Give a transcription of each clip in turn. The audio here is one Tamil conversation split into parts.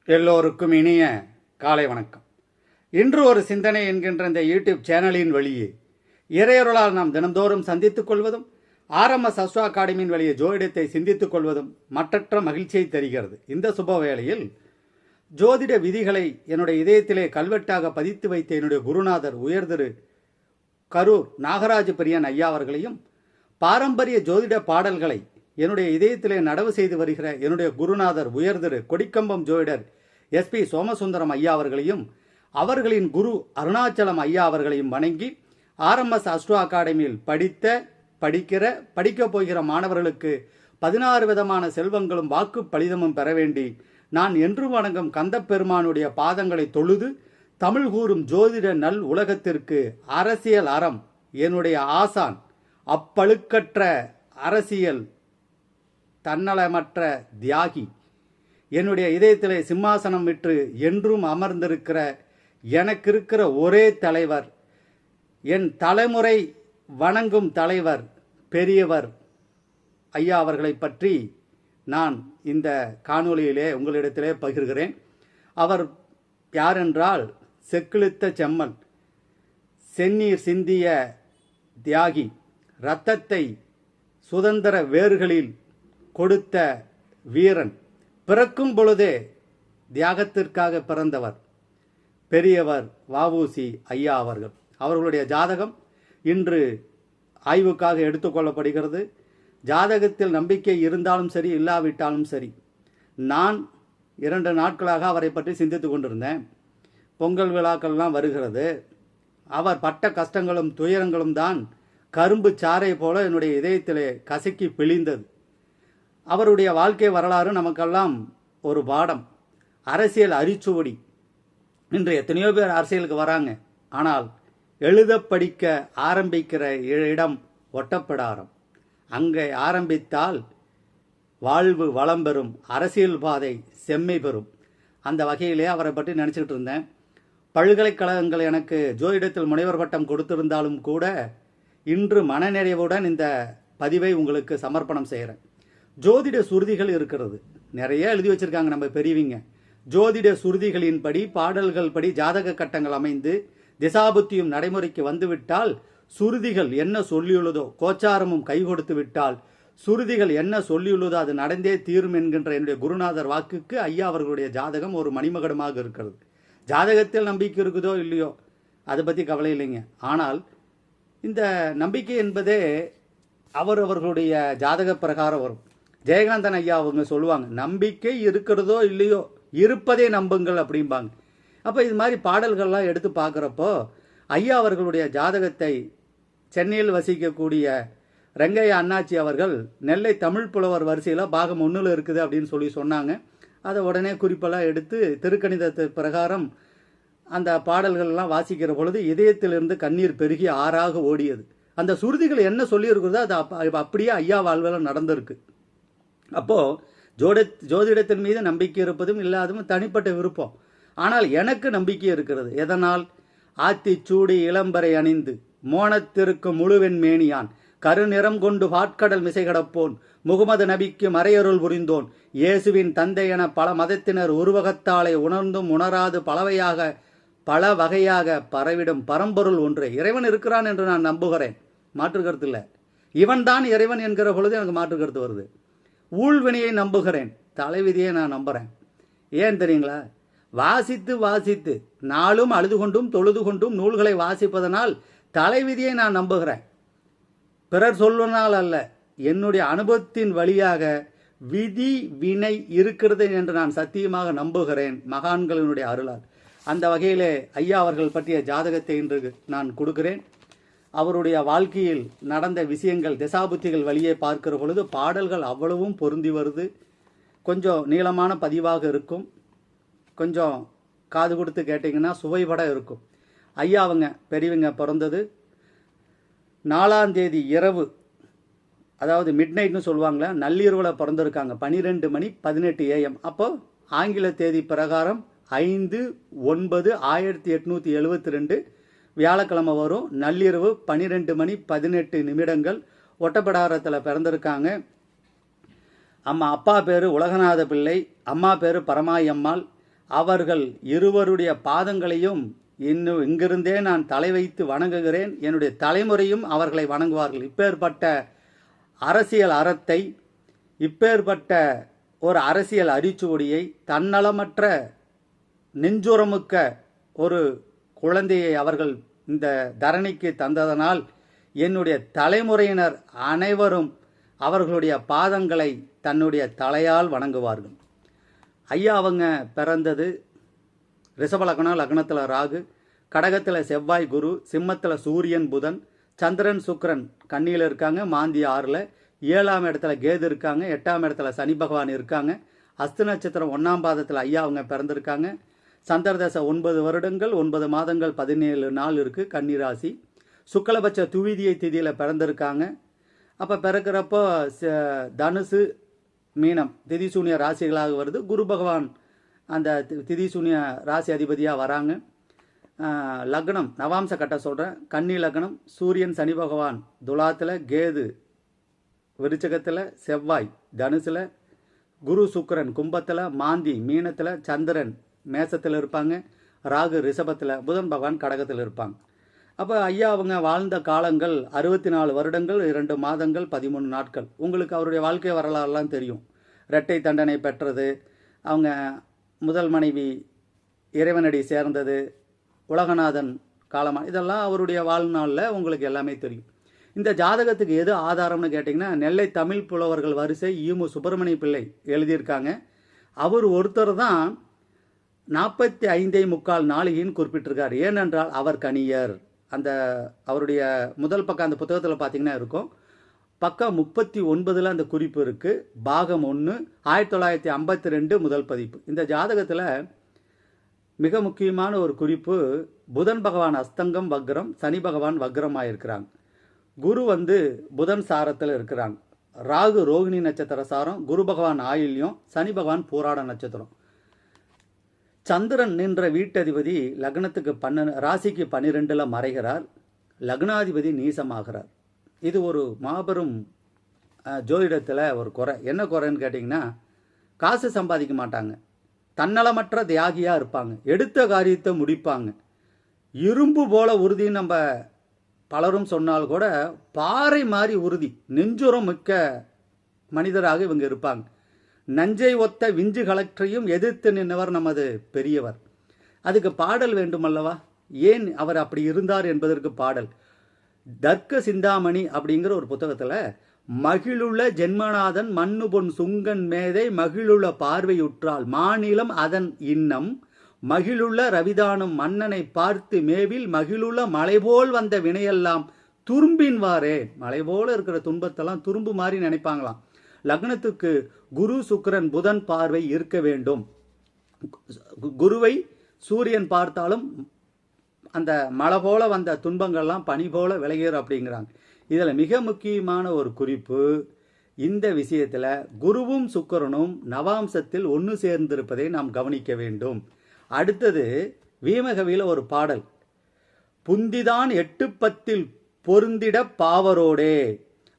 எல்லோருக்கும் இனிய காலை வணக்கம். இன்று ஒரு சிந்தனை என்கின்ற இந்த யூடியூப் சேனலின் வழியே இறையருளால் நாம் தினந்தோறும் சந்தித்துக் கொள்வதும் ஆர்எம்எஸ் அஸ்ட்ரோ அகாடமியின் வழியே ஜோதிடத்தை சிந்தித்துக் கொள்வதும் மற்றற்ற மகிழ்ச்சியை தருகிறது. இந்த சுப வேளையில் ஜோதிட விதிகளை என்னுடைய இதயத்திலே கல்வெட்டாக பதித்து வைத்த என்னுடைய குருநாதர் உயர்திரு கரூர் நாகராஜ பிரியன் ஐயா அவர்களையும், பாரம்பரிய ஜோதிட பாடல்களை என்னுடைய இதயத்திலே நடவு செய்து வருகிற என்னுடைய குருநாதர் உயர்திரு கொடிக்கம்பம் ஜோதிடர் SP சோமசுந்தரம் ஐயா அவர்களையும், அவர்களின் குரு அருணாச்சலம் ஐயா அவர்களையும் வணங்கி, RMS அஸ்ட்ரோ அகாடமியில் படிக்கப் போகிற மாணவர்களுக்கு 16 விதமான செல்வங்களும் வாக்கு பலிதமும் பெற வேண்டி நான் என்று வணங்கும் கந்தப்பெருமானுடைய பாதங்களை தொழுது, தமிழ் கூறும் ஜோதிட நல் உலகத்திற்கு அரசியல் அறம் என்னுடைய ஆசான் அப்பழுக்கற்ற அரசியல் தன்னலமற்ற தியாகி, என்னுடைய இதயத்திலே சிம்மாசனம் விட்டு என்றும் அமர்ந்திருக்கிற எனக்கு இருக்கிற ஒரே தலைவர், என் தலைமுறை வணங்கும் தலைவர் பெரியவர் ஐயா அவர்களை பற்றி நான் இந்த காணொளியிலே உங்களிடத்திலே பகிர்கிறேன். அவர் யாரென்றால் செக்கிழுத்த செம்மல், செந்நீர் சிந்திய தியாகி, இரத்தத்தை சுதந்திர வேர்களில் கொடுத்த வீரன், பிறக்கும் பொழுதே தியாகத்திற்காக பிறந்தவர் பெரியவர் வ.உ.சி. ஐயா அவர்கள். அவர்களுடைய ஜாதகம் இன்று ஆய்வுக்காக எடுத்துக்கொள்ளப்படுகிறது. ஜாதகத்தில் நம்பிக்கை இருந்தாலும் சரி, இல்லாவிட்டாலும் சரி, நான் 2 நாட்களாக அவரை பற்றி சிந்தித்து கொண்டிருந்தேன். பொங்கல் விழாக்கள்லாம் வருகிறது. அவர் பட்ட கஷ்டங்களும் துயரங்களும் தான் கரும்பு சாறை போல என்னுடைய இதயத்திலே கசக்கி பிழிந்தது. அவருடைய வாழ்க்கை வரலாறு நமக்கெல்லாம் ஒரு பாடம், அரசியல் அரிச்சுவடி. இன்று எத்தனையோ பேர் அரசியலுக்கு வராங்க, ஆனால் எழுத படிக்க ஆரம்பிக்கிற இடம் ஒட்டப்பிடாரம். அங்கே ஆரம்பித்தால் வாழ்வு வளம் பெறும், அரசியல் பாதை செம்மை பெறும். அந்த வகையிலே அவரை பற்றி நினச்சிக்கிட்டு இருந்தேன். பல்கலைக்கழகங்கள் எனக்கு ஜோதிடத்தில் முனைவர் பட்டம் கொடுத்திருந்தாலும் கூட இன்று மனநிறைவுடன் இந்த பதிவை உங்களுக்கு சமர்ப்பணம் செய்கிறேன். ஜோதிட சுருதிகள் இருக்கிறது, நிறைய எழுதி வச்சிருக்காங்க நம்ம பெரியவிங்க. ஜோதிட சுருதிகளின் படி, பாடல்கள் படி ஜாதக கட்டங்கள் அமைந்து திசாபுத்தியும் நடைமுறைக்கு வந்துவிட்டால், சுருதிகள் என்ன சொல்லியுள்ளதோ, கோச்சாரமும் கை கொடுத்து விட்டால், சுருதிகள் என்ன சொல்லியுள்ளதோ அது நடந்தே தீரும் என்கின்ற என்னுடைய குருநாதர் வாக்குக்கு ஐயா அவர்களுடைய ஜாதகம் ஒரு மணிமகடமாக இருக்கிறது. ஜாதகத்தில் நம்பிக்கை இருக்குதோ இல்லையோ அதை பற்றி கவலை இல்லைங்க. ஆனால் இந்த நம்பிக்கை என்பதே அவர்களுடைய ஜாதக பிரகாரம் வரும். ஜெயகாந்தன் ஐயா அவங்க சொல்லுவாங்க, நம்பிக்கை இருக்கிறதோ இல்லையோ இருப்பதே நம்புங்கள் அப்படிம்பாங்க. அப்போ இது மாதிரி பாடல்கள்லாம் எடுத்து பார்க்குறப்போ ஐயா அவர்களுடைய ஜாதகத்தை சென்னையில் வசிக்கக்கூடிய ரெங்கையா அண்ணாச்சி அவர்கள் நெல்லை தமிழ் புலவர் வரிசையில் பாகம் 1 இருக்குது அப்படின்னு சொல்லி சொன்னாங்க. அதை உடனே குறிப்பெல்லாம் எடுத்து திருக்கணிதத்து பிரகாரம் அந்த பாடல்கள்லாம் வாசிக்கிற பொழுது இதயத்திலிருந்து கண்ணீர் பெருகி ஆறாக ஓடியது. அந்த சுருதிகள் என்ன சொல்லியிருக்கிறதோ அது அப்படியே ஐயா வாழ்வில் நடந்திருக்கு. அப்போது ஜோதிடத்தின் மீது நம்பிக்கை இருப்பதும் இல்லாததும் தனிப்பட்ட விருப்பம். ஆனால் எனக்கு நம்பிக்கை இருக்கிறது. எதனால்? ஆத்திச்சூடி இளம்பரை அணிந்து மோனத்திருக்கும் முழுவெண் மேனியான், கருநிறம் கொண்டு பாட்கடல் மிசை கடப்போன், முகமது நபிக்கு மறையருள் புரிந்தோன், இயேசுவின் தந்தை என பல மதத்தினர் உருவகத்தாலே உணர்ந்தும் உணராது பல வகையாக பரவிடும் பரம்பொருள் ஒன்று இறைவன் இருக்கிறான் என்று நான் நம்புகிறேன். மாற்று கருத்து இல்லை. இவன் தான் இறைவன் என்கிற பொழுது எனக்கு மாற்று கருத்து வருது. ஊழ்வினையை நம்புகிறேன், தலைவிதியை நான் நம்புகிறேன். ஏன் தெரியுங்களா? வாசித்து நாளும் அழுது கொண்டும் தொழுது கொண்டும் நூல்களை வாசிப்பதனால் தலைவிதியை நான் நம்புகிறேன். பிறர் சொல்வனால் அல்ல, என்னுடைய அனுபவத்தின் வழியாக விதி வினை இருக்கிறது என்று நான் சத்தியமாக நம்புகிறேன், மகான்களினுடைய அருளால். அந்த வகையிலே ஐயா அவர்கள் பற்றிய ஜாதகத்தை இன்று நான் கொடுக்கிறேன். அவருடைய வாழ்க்கையில் நடந்த விஷயங்கள் திசாபுத்திகள் வழியே பார்க்கிற பொழுது பாடல்கள் அவ்வளவும் பொருந்தி வருது. கொஞ்சம் நீளமான பதிவாக இருக்கும், கொஞ்சம் காது கொடுத்து கேட்டிங்கன்னா சுவைபட இருக்கும். ஐயா அவங்க பெரியவங்க பிறந்தது 4ஆம் தேதி இரவு, அதாவது மிட் நைட்னு சொல்லுவாங்களே, நள்ளிரவில் பிறந்திருக்காங்க. 12:18 AM. அப்போ ஆங்கில தேதி பிரகாரம் 5/9/1872 வியாழக்கிழமை வரும். நள்ளிரவு 12:18 ஒட்டப்பிடாரத்தில் பிறந்திருக்காங்க. அப்பா பேர் உலகநாத பிள்ளை, அம்மா பேர் பரமாயம்மாள். அவர்கள் இருவருடைய பாதங்களையும் இன்னும் இங்கிருந்தே நான் தலை வைத்து வணங்குகிறேன். என்னுடைய தலைமுறையும் அவர்களை வணங்குவார்கள். இப்பேற்பட்ட அரசியல் அறத்தை, இப்பேற்பட்ட ஒரு அரசியல் அரிச்சுவடியை, தன்னலமற்ற நெஞ்சுரமுக்க ஒரு குழந்தையை அவர்கள் இந்த தரணிக்கு தந்ததனால் என்னுடைய தலைமுறையினர் அனைவரும் அவர்களுடைய பாதங்களை தன்னுடைய தலையால் வணங்குவார்கள். ஐயா அவங்க பிறந்தது ரிஷப லக்னம், லக்னத்தில் ராகு, கடகத்தில் செவ்வாய் குரு, சிம்மத்தில் சூரியன் புதன், சந்திரன் சுக்கிரன் கன்னியில் இருக்காங்க, மாந்தி 6ல், 7ஆம் இடத்துல கேது இருக்காங்க, 8ஆம் இடத்துல சனி பகவான் இருக்காங்க. அஸ்து நட்சத்திரம் 1ஆம் பாதத்தில் ஐயா அவங்க பிறந்திருக்காங்க. சந்திரதசை 9 வருடங்கள் 9 மாதங்கள் 17 நாள் இருக்குது. கன்னிராசி. சுக்லபட்ச துவிதியை திதியில் பிறந்திருக்காங்க. அப்போ பிறக்கிறப்போ தனுசு மீனம் திதிசூனிய ராசிகளாக வருது. குரு பகவான் அந்த திதிசூனிய ராசி அதிபதியாக வராங்க. லக்னம் நவாம்ச கட்ட சொல்கிறேன். கன்னி லக்னம். சூரியன் சனி பகவான் துலாத்தில், கேது விருச்சகத்தில், செவ்வாய் தனுசில், குரு சுக்கிரன் கும்பத்தில், மாந்தி மீனத்தில், சந்திரன் மேசத்தில் இருப்பாங்க, ராகு ரிஷபத்தில், புதன் பகவான் கடகத்தில் இருப்பாங்க. அப்போ ஐயா அவங்க வாழ்ந்த காலங்கள் 64 வருடங்கள் 2 மாதங்கள் 13 நாட்கள். உங்களுக்கு அவருடைய வாழ்க்கை வரலாறுலாம் தெரியும். இரட்டை தண்டனை பெற்றது, அவங்க முதல் மனைவி இறைவனடி சேர்ந்தது, உலகநாதன் காலமாக, இதெல்லாம் அவருடைய வாழ்நாளில் உங்களுக்கு எல்லாமே தெரியும். இந்த ஜாதகத்துக்கு எது ஆதாரம்னு கேட்டிங்கன்னா, நெல்லை தமிழ் புலவர்கள் வரிசை ஈமு சுப்பிரமணிய பிள்ளை எழுதியிருக்காங்க. அவர் ஒருத்தர் தான் 45 நாளிகைன்னு குறிப்பிட்டிருக்கார். ஏனென்றால் அவர் கணியர். அந்த அவருடைய முதல் பக்கம் அந்த புத்தகத்தில் பார்த்தீங்கன்னா இருக்கும். பக்கம் 39 அந்த குறிப்பு இருக்குது. பாகம் 1 1952 முதல் பதிப்பு. இந்த ஜாதகத்தில் மிக முக்கியமான ஒரு குறிப்பு, புதன் பகவான் அஸ்தங்கம் வக்ரம், சனி பகவான் வக்ரமாக இருக்கிறாங்க. குரு புதன் சாரத்தில் இருக்கிறாங்க. ராகு ரோகிணி நட்சத்திர சாரம், குரு பகவான் ஆயில்யம், சனி பகவான் பூராட நட்சத்திரம். சந்திரன் நின்ற வீட்டதிபதி லக்னத்துக்கு ராசிக்கு 12ல் மறைகிறார். லக்னாதிபதி நீசமாகிறார். இது ஒரு மாபெரும் ஜோதிடத்தில் ஒரு குறை. என்ன குறைன்னு கேட்டிங்கன்னா, காசு சம்பாதிக்க மாட்டாங்க, தன்னலமற்ற தியாகியாக இருப்பாங்க, எடுத்த காரியத்தை முடிப்பாங்க, இரும்பு போல உறுதின்னு நம்ம பலரும் சொன்னால் கூட பாறை மாதிரி உறுதி, நெஞ்சுரம் மிக்க மனிதராக இவங்க இருப்பாங்க. நஞ்சை ஒத்த விஞ்சு கலெக்டரையும் எதிர்த்து நின்றவர் நமது பெரியவர். அதுக்கு பாடல் வேண்டுமல்லவா? ஏன் அவர் அப்படி இருந்தார் என்பதற்கு பாடல். தர்க்க சிந்தாமணி அப்படிங்கிற ஒரு புத்தகத்தில், மகிழுள்ள ஜென்மநாதன் மண்ணு பொன் சுங்கன் மேதை மகிழுள்ள பார்வையுற்றால் மாநிலம் அதன் இன்னம் மகிழுள்ள ரவிதானும் மன்னனை பார்த்து மேவில் மகிழுள்ள மலைபோல் வந்த வினையெல்லாம் துரும்பின்வாரே. மலை போல இருக்கிற துன்பத்தெல்லாம் துரும்பு மாதிரி நினைப்பாங்களாம். லக்னத்துக்கு குரு சுக்கிரன் புதன் பார்வை இருக்க வேண்டும். குருவை சூரியன் பார்த்தாலும் அந்த மழை போல வந்த துன்பங்கள்லாம் பனி போல விலகிற அப்படிங்கிறாங்க. இதில் மிக முக்கியமான ஒரு குறிப்பு, இந்த விஷயத்தில் குருவும் சுக்கிரனும் நவாம்சத்தில் ஒன்று சேர்ந்திருப்பதை நாம் கவனிக்க வேண்டும். அடுத்தது வீமகவியில் ஒரு பாடல், புந்திதான் 8 பொருந்திட பாவரோடே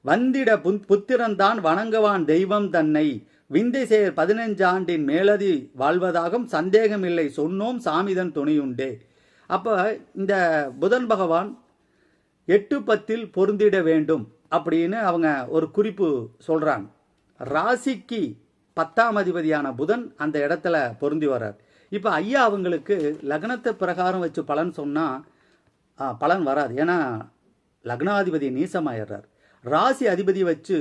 வந்திட புத்திரன்தான் வணங்குவான் தெய்வம் தன்னை விந்தை சேர் 15 ஆண்டின் மேலதி வாழ்வதாகும் சந்தேகமில்லை சொன்னோம் சாமிதன் துணையுண்டே. அப்போ இந்த புதன் பகவான் 8 பொருந்திட வேண்டும் அப்படின்னு அவங்க ஒரு குறிப்பு சொல்கிறாங்க. ராசிக்கு 10ஆம் அதிபதியான புதன் அந்த இடத்துல பொருந்தி வர்றார். இப்போ ஐயா அவங்களுக்கு லக்னத்தை பிரகாரம் வச்சு பலன் சொன்னால் பலன் வராது. ஏன்னா லக்னாதிபதி நீசமாயிடுறார். ராசி அதிபதி வச்சு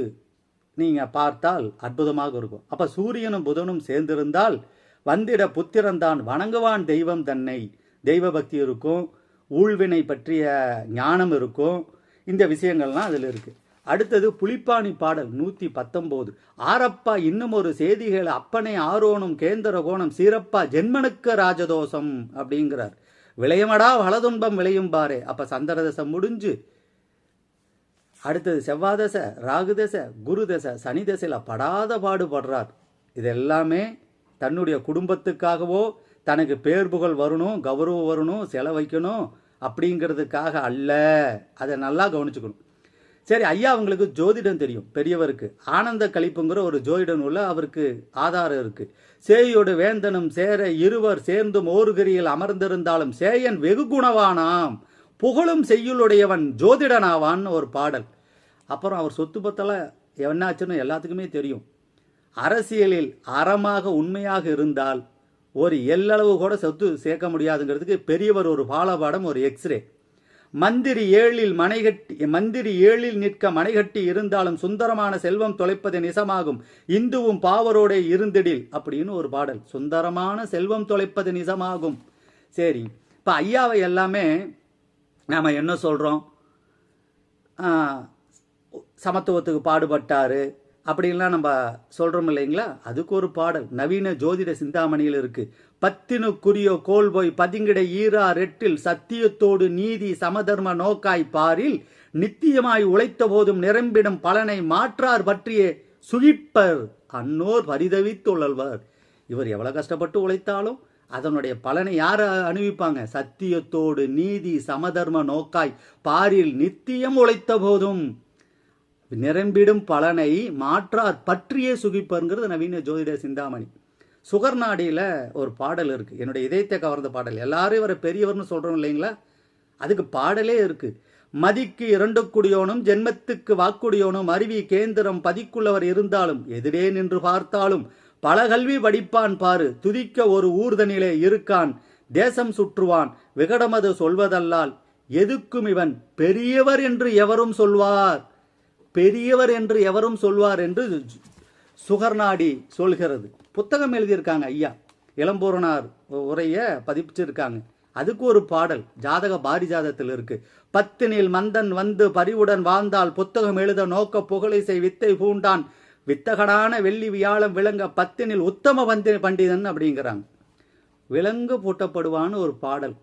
நீங்கள் பார்த்தால் அற்புதமாக இருக்கும். அப்போ சூரியனும் புதனும் சேர்ந்திருந்தால் வந்திட புத்திரன்தான் வணங்குவான் தெய்வம் தன்னை, தெய்வ பக்தி இருக்கும், ஊழ்வினை பற்றிய ஞானம் இருக்கும். இந்த விஷயங்கள்லாம் அதில் இருக்குது. அடுத்தது புலிப்பாணி பாடல் 119, ஆரப்பா இன்னும் ஒரு செய்திகள் அப்பனை ஆரோனும் கேந்திர கோணம் சீரப்பா ஜென்மனுக்கு ராஜதோஷம் அப்படிங்கிறார். விளையமடா வளதுன்பம் விளையும் பாரு. அப்போ சந்திரதசை முடிஞ்சு அடுத்தது செவ்வாதசை, ராகுதசை, குரு தசை, சனி தசையில் படாத பாடுபடுறார். இது எல்லாமே தன்னுடைய குடும்பத்துக்காகவோ தனக்கு பேர் புகழ் வரணும், கௌரவம் வரணும், செலவைக்கணும் அப்படிங்கிறதுக்காக அல்ல. அதை நல்லா கவனிச்சுக்கணும். சரி, ஐயா அவங்களுக்கு ஜோதிடம் தெரியும். பெரியவருக்கு ஆனந்த கழிப்புங்கிற ஒரு ஜோதிட நூல்ல அவருக்கு ஆதாரம் இருக்கு. சேயோடு வேந்தனும் சேர இருவர் சேர்ந்தும் ஓருகிரியில் அமர்ந்திருந்தாலும் சேயன் வெகு குணவானாம் புகழும் செய்யுளுடையவன் ஜோதிடனாவான்னு ஒரு பாடல். அப்புறம் அவர் சொத்து பத்தெல்லாம் என்னாச்சுன்னு எல்லாத்துக்குமே தெரியும். அரசியலில் அறமாக உண்மையாக இருந்தால் ஒரு எல்லளவு கூட சொத்து சேர்க்க முடியாதுங்கிறதுக்கு பெரியவர் ஒரு பாலபாடம், ஒரு எக்ஸ்ரே. மந்திரி ஏழில் நிற்க மனைகட்டி இருந்தாலும் சுந்தரமான செல்வம் தொலைப்பது நிசமாகும் இந்துவும் பாவரோடே இருந்திடில் அப்படின்னு ஒரு பாடல். சுந்தரமான செல்வம் தொலைப்பது நிசமாகும். சரி, இப்ப ஐயாவை எல்லாமே நாம என்ன சொல்றோம்? சமத்துவத்துக்கு பாடுபட்டாரு அப்படின்லாம் நம்ம சொல்றோம் இல்லைங்களா? அதுக்கு ஒரு பாடல் நவீன ஜோதிட சிந்தாமணியில் இருக்கு. பத்தினுக்குரிய கோல் போய் பதிங்கிட ஈரார் எட்டில் சத்தியத்தோடு நீதி சமதர்ம நோக்காய் பாரில் நித்தியமாய் உழைத்த போதும் நிரம்பிடும் பலனை மாற்றார் பற்றிய சுகிப்பர் அன்னோர் பரிதவித்துள்ளவர். இவர் எவ்வளவு கஷ்டப்பட்டு உழைத்தாலும் அதனுடைய பலனை யார் அனுபவிப்பாங்க? சத்தியத்தோடு நீதி சமதர்ம நோக்காய் பாரில் நித்தியம் உழைத்த போதும் நிரம்பிடும் பலனை மாற்றார் பற்றியே சுகிப்பருங்கிறது நவீன ஜோதிட சிந்தாமணி. சுகர்நாடியில் ஒரு பாடல் இருக்கு, என்னுடைய இதயத்தை கவர்ந்த பாடல். எல்லாரும் இவரை பெரியவர்னு சொல்றோம் இல்லைங்களா? அதுக்கு பாடலே இருக்கு. மதிக்கு 2 குடியோனும் ஜென்மத்துக்கு வாக்குடியோனும் அருவி கேந்திரம் பதிக்குள்ளவர் இருந்தாலும் எதிரே நின்று பார்த்தாலும் பல கல்வி படிப்பான் பாரு துதிக்க ஒரு ஊர்தனிலே இருக்கான் தேசம் சுற்றுவான் விகடமது சொல்வதல்லால் எதுக்கும் இவன் பெரியவர் என்று எவரும் சொல்வார், பெரியவர் என்று எவரும் சொல்வார் என்று சுகர்நாடி சொல்கிறது. புத்தகம் எழுதியிருக்காங்க ஐயா, இளம்பூரணார் உரைய பதிப்பிச்சிருக்காங்க. அதுக்கு ஒரு பாடல் ஜாதக பாரிஜாதத்தில் இருக்கு. பத்தினில் மந்தன் வந்து பரிவுடன் வாழ்ந்தால் புத்தகம் எழுத நோக்க புகழிசை வித்தை பூண்டான் வித்தகடான வெள்ளி வியாழம் விளங்க பத்தினில் உத்தம பண்டிதன் அப்படிங்கிறாங்க. விலங்கு பூட்டப்படுவான்னு ஒரு பாடல்.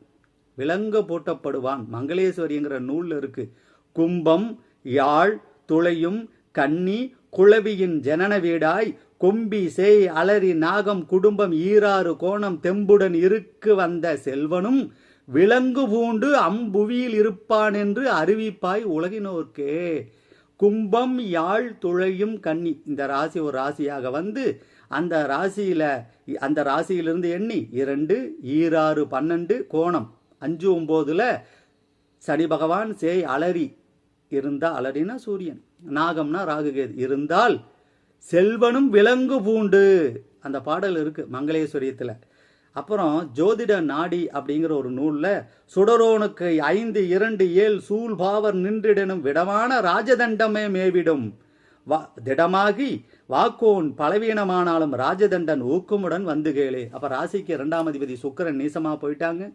விலங்கு பூட்டப்படுவான் மங்களேஸ்வரிங்கிற நூல்ல இருக்கு. கும்பம் யாழ் துளையும் கன்னி குளவியின் ஜனன வீடாய் கொம்பி சேய் அலரி நாகம் குடும்பம் ஈராறு கோணம் தெம்புடன் இருக்கு வந்த செல்வனும் விலங்கு பூண்டு அம்புவியில் இருப்பான் என்று அறிவிப்பாய் உலகினோர்க்கே. கும்பம் யாழ் துளையும் கன்னி இந்த ராசி ஒரு ராசியாக வந்து அந்த ராசியிலிருந்து எண்ணி 2 ஈராறு 12 கோணம் 5 9 சனி பகவான் சேய் அலரி இருந்தா, அலரினா சூரியன், நாகம்னா ராகுகேது இருந்தால் செல்வனும் விலங்கு பூண்டு அந்த பாடல் இருக்கு மங்களேஸ்வரியத்துல. அப்புறம் ஜோதிட நாடி அப்படிங்கிற ஒரு நூல்ல சுடரோனுக்கு 5 2 7 சூழ் பாவர் நின்றிடனும் விடமான ராஜதண்டமே மேவிடும் திடமாகி வாக்கோன் பலவீனமானாலும் ராஜதண்டன் ஊக்கமுடன் வந்து கேளு. அப்ப ராசிக்கு 2ஆம் அதிபதி சுக்கிரன் நீசமா போயிட்டாங்க.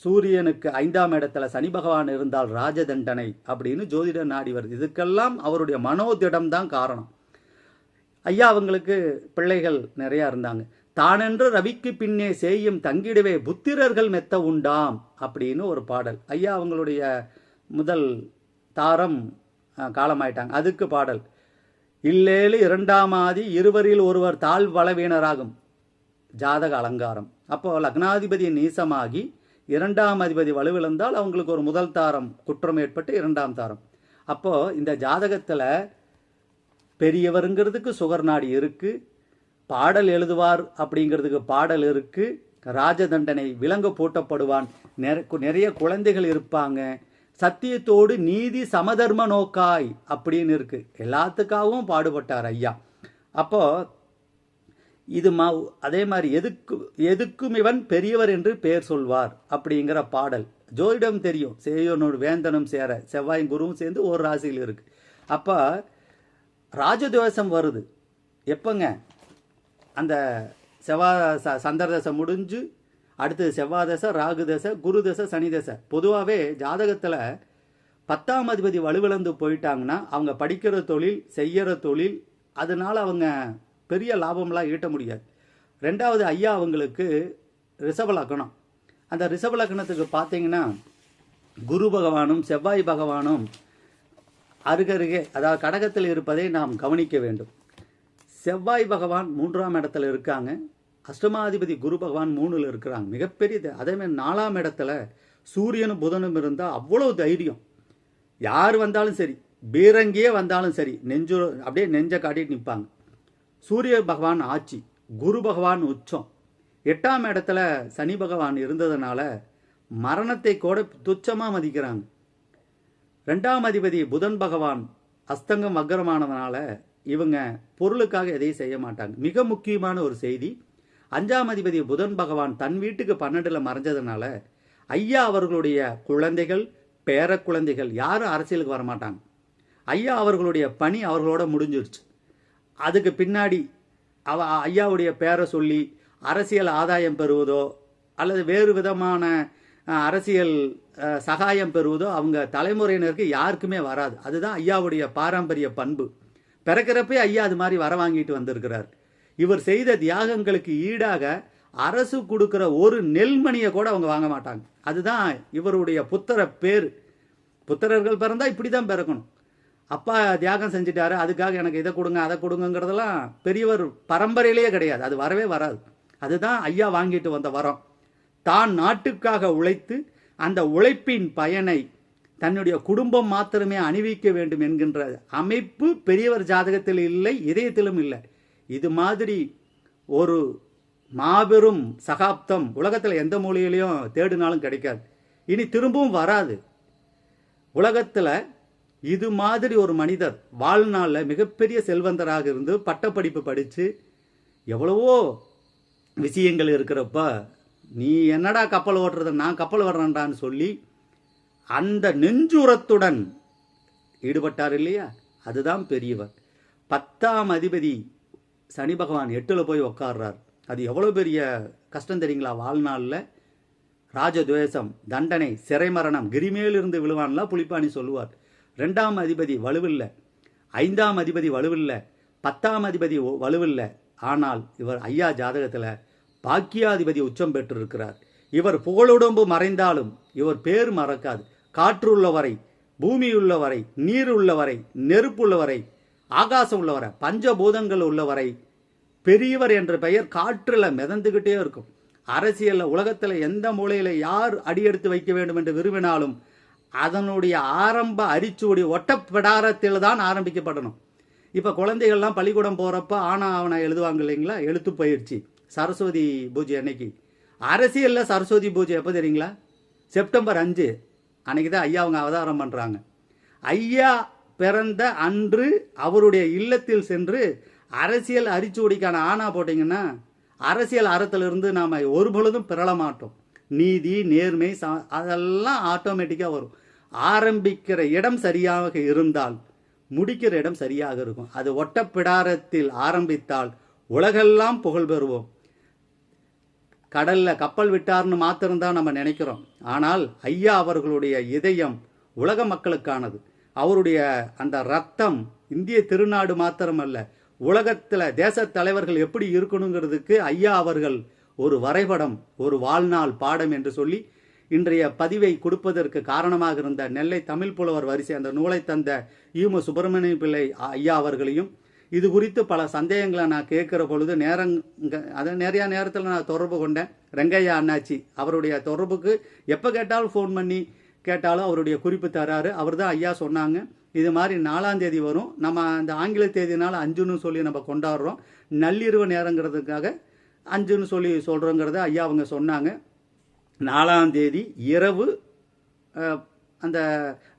சூரியனுக்கு 5ஆம் இடத்துல சனி பகவான் இருந்தால் ராஜதண்டனை அப்படின்னு ஜோதிட நாடி வருது. இதுக்கெல்லாம் அவருடைய மனோதிடம் தான் காரணம். ஐயா அவங்களுக்கு பிள்ளைகள் நிறைய இருந்தாங்க. தானென்று ரவிக்கு பின்னே செய்யும் தங்கிடுவே புத்திரர்கள் மெத்த உண்டாம் அப்படின்னு ஒரு பாடல். ஐயா அவங்களுடைய முதல் தாரம் காலமாயிட்டாங்க. அதுக்கு பாடல் இல்லேலு 2ஆம் ஆதி இருவரில் ஒருவர் தாழ் பலவீனராகும் ஜாதக அலங்காரம். அப்போ லக்னாதிபதி நீசமாகி 2ஆம் அதிபதி வலுவிழந்தால் அவங்களுக்கு ஒரு முதல் தாரம் குற்றம் ஏற்பட்டு 2ஆம் தாரம். அப்போ இந்த ஜாதகத்துல பெரியவருங்கிறதுக்கு சுகர்நாடி இருக்கு, பாடல் எழுதுவார் அப்படிங்கிறதுக்கு பாடல் இருக்கு, ராஜதண்டனை விலங்கு பூட்டப்படுவான், நிறைய குழந்தைகள் இருப்பாங்க, சத்தியத்தோடு நீதி சமதர்ம நோக்காய் அப்படின்னு இருக்கு. எல்லாத்துக்காகவும் பாடுபட்டார் ஐயா. அப்போ இது அதே மாதிரி எதுக்கும் இவன் பெரியவர் என்று பெயர் சொல்வார் அப்படிங்கிற பாடல். ஜோதிடம் தெரியும், சேயோனோடு வேந்தனும் சேர செவ்வாயும் குருவும் சேர்ந்து ஒரு ராசியில் இருக்கு. அப்ப ராஜதோஷம் வருது எப்பங்க? அந்த சந்திர தசை முடிஞ்சு அடுத்தது செவ்வாய் தசை, ராகு தசை, குரு தசை, சனி தசை. பொதுவாகவே ஜாதகத்தில் 10ஆம் அதிபதி வலுவிழந்து போயிட்டாங்கன்னா அவங்க படிக்கிற தொழில் செய்யற தொழில் அதனால அவங்க பெரிய லாபம்லாம் ஈட்ட முடியாது. 2வது ஐயா அவங்களுக்கு ரிஷப லக்னம். அந்த ரிஷப லக்னத்துக்கு பார்த்தீங்கன்னா குரு பகவானும் செவ்வாய் பகவானும் அருகருகே அதாவது கடகத்தில் இருப்பதை நாம் கவனிக்க வேண்டும். செவ்வாய் பகவான் 3ஆம் இடத்துல இருக்காங்க, அஷ்டமாதிபதி குரு பகவான் 3ல் இருக்கிறாங்க, மிகப்பெரிய. அதே மாதிரி 4ஆம் இடத்துல சூரியனும் புதனும் இருந்தால் அவ்வளவு தைரியம். யார் வந்தாலும் சரி, பீரங்கியே வந்தாலும் சரி, அப்படியே நெஞ்சை காட்டிட்டு நிற்பாங்க. சூரிய பகவான் ஆட்சி, குரு பகவான் உச்சம், 8ஆம் இடத்துல சனி பகவான் இருந்ததுனால மரணத்தை கூட துச்சமாக மதிக்கிறாங்க. 2ஆம் அதிபதி புதன் பகவான் அஸ்தங்கம் வக்கரமானதுனால இவங்க பொருளுக்காக எதையும் செய்ய மாட்டாங்க. மிக முக்கியமான ஒரு செய்தி, 5ஆம் அதிபதி புதன் பகவான் தன் வீட்டுக்கு 12ல் மறைஞ்சதுனால ஐயா அவர்களுடைய குழந்தைகள், பேர குழந்தைகள் யாரும் அரசியலுக்கு வரமாட்டாங்க. ஐயா அவர்களுடைய பணி அவர்களோட முடிஞ்சிருச்சு. அதுக்கு பின்னாடி ஐயாவுடைய பேரை சொல்லி அரசியல் ஆதாயம் பெறுவதோ அல்லது வேறு விதமான அரசியல் சகாயம் பெறுவதோ அவங்க தலைமுறையினருக்கு யாருக்குமே வராது. அதுதான் ஐயாவுடைய பாரம்பரிய பண்பு. பிறக்கிறப்பே ஐயா அது மாதிரி வர வாங்கிட்டு வந்திருக்கிறார். இவர் செய்த தியாகங்களுக்கு ஈடாக அரசு கொடுக்குற ஒரு நெல்மணியை கூட அவங்க வாங்க மாட்டாங்க. அதுதான் இவருடைய புத்திர பேர். புத்திரர்கள் பிறந்தா இப்படி தான் பிறக்கணும். அப்பா தியாகம் செஞ்சிட்டாரு, அதுக்காக எனக்கு இதை கொடுங்க அதை கொடுங்கிறதெல்லாம் பெரியவர் பரம்பரையிலேயே கிடையாது. அது வரவே வராது. அதுதான் ஐயா வாங்கிட்டு வந்த வரம். தான் நாட்டுக்காக உழைத்து அந்த உழைப்பின் பயனை தன்னுடைய குடும்பம் மாத்திரமே அணிவிக்க வேண்டும் என்கின்ற அமைப்பு பெரியவர் ஜாதகத்தில் இல்லை, இதயத்திலும் இல்லை. இது மாதிரி ஒரு மாபெரும் சகாப்தம் உலகத்தில் எந்த மூலையிலையும் தேடினாலும் கிடைக்காது, இனி திரும்பவும் வராது. உலகத்தில் இது மாதிரி ஒரு மனிதர் வாழ்நாளில் மிகப்பெரிய செல்வந்தராக இருந்து பட்டப்படிப்பு படித்து எவ்வளவோ விஷயங்கள் இருக்கிறப்ப நீ என்னடா கப்பல் ஓட்டுறது, நான் கப்பல் வர்றேன்டான்னு சொல்லி அந்த நெஞ்சுரத்துடன் ஈடுபட்டார் இல்லையா, அதுதான் பெரியவர். 10ஆம் அதிபதி சனி பகவான் 8ல் போய் உக்காடுறார். அது எவ்வளோ பெரிய கஷ்டம் தெரியுங்களா? வாழ்நாளில் ராஜதுவேஷம், தண்டனை, சிறை மரணம், கிரிமேலிருந்து விழுவான்லாம் புலிப்பாணி சொல்லுவார். 2ஆம் அதிபதி வலுவில்லை, 5ஆம் அதிபதி வலுவில்லை, 10ஆம் அதிபதி வலுவில்லை. ஆனால் இவர் ஐயா ஜாதகத்தில் பாக்கியாதிபதி உச்சம் பெற்றிருக்கிறார். இவர் புகழுடம்பு மறைந்தாலும் இவர் பேர் மறக்காது. காற்று உள்ளவரை, பூமி உள்ளவரை, நீர் உள்ளவரை, நெருப்பு உள்ளவரை, ஆகாசம் உள்ளவரை, பஞ்சபூதங்கள் உள்ளவரை பெரியவர் என்ற பெயர் காற்றில் மிதந்துக்கிட்டே இருக்கும். அரசியலில் உலகத்தில் எந்த மூலையில் யார் அடியெடுத்து வைக்க வேண்டும் என்று விரும்பினாலும் அதனுடைய ஆரம்ப அரிச்சுவடி ஒட்டப்பிடாரத்தில் தான் ஆரம்பிக்கப்படணும். இப்போ குழந்தைகள்லாம் பள்ளிக்கூடம் போகிறப்ப ஆனா அவனை எழுதுவாங்க இல்லைங்களா, எழுத்து பயிற்சி. சரஸ்வதி பூஜை அன்னைக்கு அரசியலில் சரஸ்வதி பூஜை எப்போ தெரியுங்களா? செப்டம்பர் 5 அன்னைக்கு தான் ஐயா அவங்க அவதாரம் பண்ணுறாங்க. ஐயா பிறந்த அன்று அவருடைய இல்லத்தில் சென்று அரசியல் அரிச்சுவடிக்கான ஆணா போட்டிங்கன்னா அரசியல் அறத்திலிருந்து நாம் ஒரு பொழுதும் பிறள மாட்டோம். நீதி, நேர்மை அதெல்லாம் ஆட்டோமேட்டிக்காக வரும். ஆரம்பிக்கிற இடம் சரியாக இருந்தால் முடிக்கிற இடம் சரியாக இருக்கும். அது ஒட்டப்பிடாரத்தில் ஆரம்பித்தால் உலகெல்லாம் புகழ் பெறுவோம். கடலில் கப்பல் விட்டார்னு மாத்திரம்தான் நம்ம நினைக்கிறோம். ஆனால் ஐயா அவர்களுடைய இதயம் உலக மக்களுக்கானது. அவருடைய அந்த ரத்தம் இந்திய திருநாடு மாத்திரமல்ல, உலகத்தில் தேச தலைவர்கள் எப்படி இருக்கணுங்கிறதுக்கு ஐயா அவர்கள் ஒரு வரைபடம், ஒரு வாழ்நாள் பாடம் என்று சொல்லி இன்றைய பதிவை கொடுப்பதற்கு காரணமாக இருந்த நெல்லை தமிழ் புலவர் வரிசை அந்த நூலை தந்த ஈமு சுப்பிரமணிய பிள்ளை ஐயா அவர்களையும், இது குறித்து பல சந்தேகங்களை நான் கேட்குற பொழுது நிறையா நேரத்தில் நான் தொடர்பு கொண்டேன். ரெங்கையா அண்ணாச்சி அவருடைய தொடர்புக்கு எப்போ கேட்டாலும் ஃபோன் பண்ணி கேட்டாலும் அவருடைய குறிப்பு தராரு. அவர் தான் ஐயா சொன்னாங்க, இது மாதிரி 4ஆம் தேதி வரும், நம்ம அந்த ஆங்கில தேதினால 5ன்னு சொல்லி நம்ம கொண்டாடுறோம், நள்ளிரவு நேரங்கிறதுக்காக 5ன்னு சொல்லி சொல்கிறோங்கிறத ஐயா அவங்க சொன்னாங்க. 4ஆம் தேதி இரவு அந்த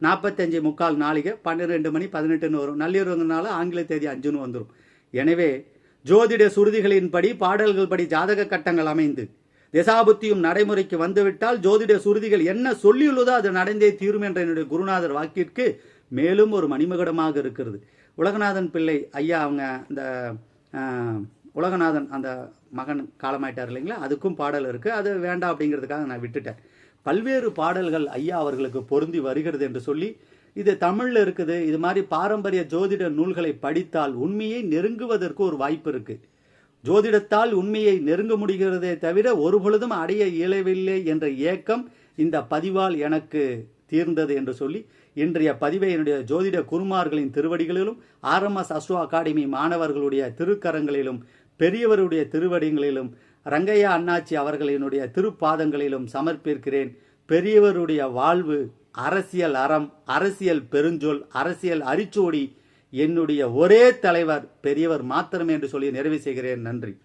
45:45 நாளிகை 12 மணி 18ன்னு வரும். நள்ளிரவுனால ஆங்கில தேதி 5ன்னு வந்துடும். எனவே ஜோதிட சுருதிகளின்படி பாடல்கள் படி ஜாதக கட்டங்கள் அமைந்து திசாபுத்தியும் நடைமுறைக்கு வந்துவிட்டால் ஜோதிட சுருதிகள் என்ன சொல்லியுள்ளதோ அது நடந்தே தீரும் என்ற என்னுடைய குருநாதர் வாக்கிற்கு மேலும் ஒரு மணிமகுடமாக இருக்கிறது. உலகநாதன் பிள்ளை ஐயா அவங்க இந்த உலகநாதன் அந்த மகன் காலமாயிட்டார் இல்லைங்களா, அதுக்கும் பாடல் இருக்குது. அது வேண்டாம் அப்படிங்கிறதுக்காக நான் விட்டுட்டேன். பல்வேறு பாடல்கள் ஐயா அவர்களுக்கு பொருந்தி வருகிறது என்று சொல்லி இது தமிழில் இருக்குது. இது மாதிரி பாரம்பரிய ஜோதிட நூல்களை படித்தால் உண்மையை நெருங்குவதற்கு ஒரு வாய்ப்பு இருக்குது. ஜோதிடத்தால் உண்மையை நெருங்க முடிகிறதே தவிர ஒரு பொழுதும் அடைய இயலவில்லை என்ற ஏக்கம் இந்த பதிவால் எனக்கு தீர்ந்தது என்று சொல்லி இன்றைய பதிவை என்னுடைய ஜோதிட குருமார்களின் திருவடிகளிலும் ஆர்எம்எஸ் அஸ்ட்ரோ அகாடமி மாணவர்களுடைய திருக்கரங்களிலும் பெரியவருடைய திருவடிகளிலும் ரங்கையா அண்ணாச்சி அவர்களினுடைய திருப்பாதங்களிலும் சமர்ப்பிக்கிறேன். பெரியவருடைய வாழ்வு அரசியல் அறம், அரசியல் பெருஞ்சொல், அரசியல் அரிச்சோடி என்னுடைய ஒரே தலைவர் பெரியவர் மாத்திரமே என்று சொல்லி நிறைவு செய்கிறேன். நன்றி.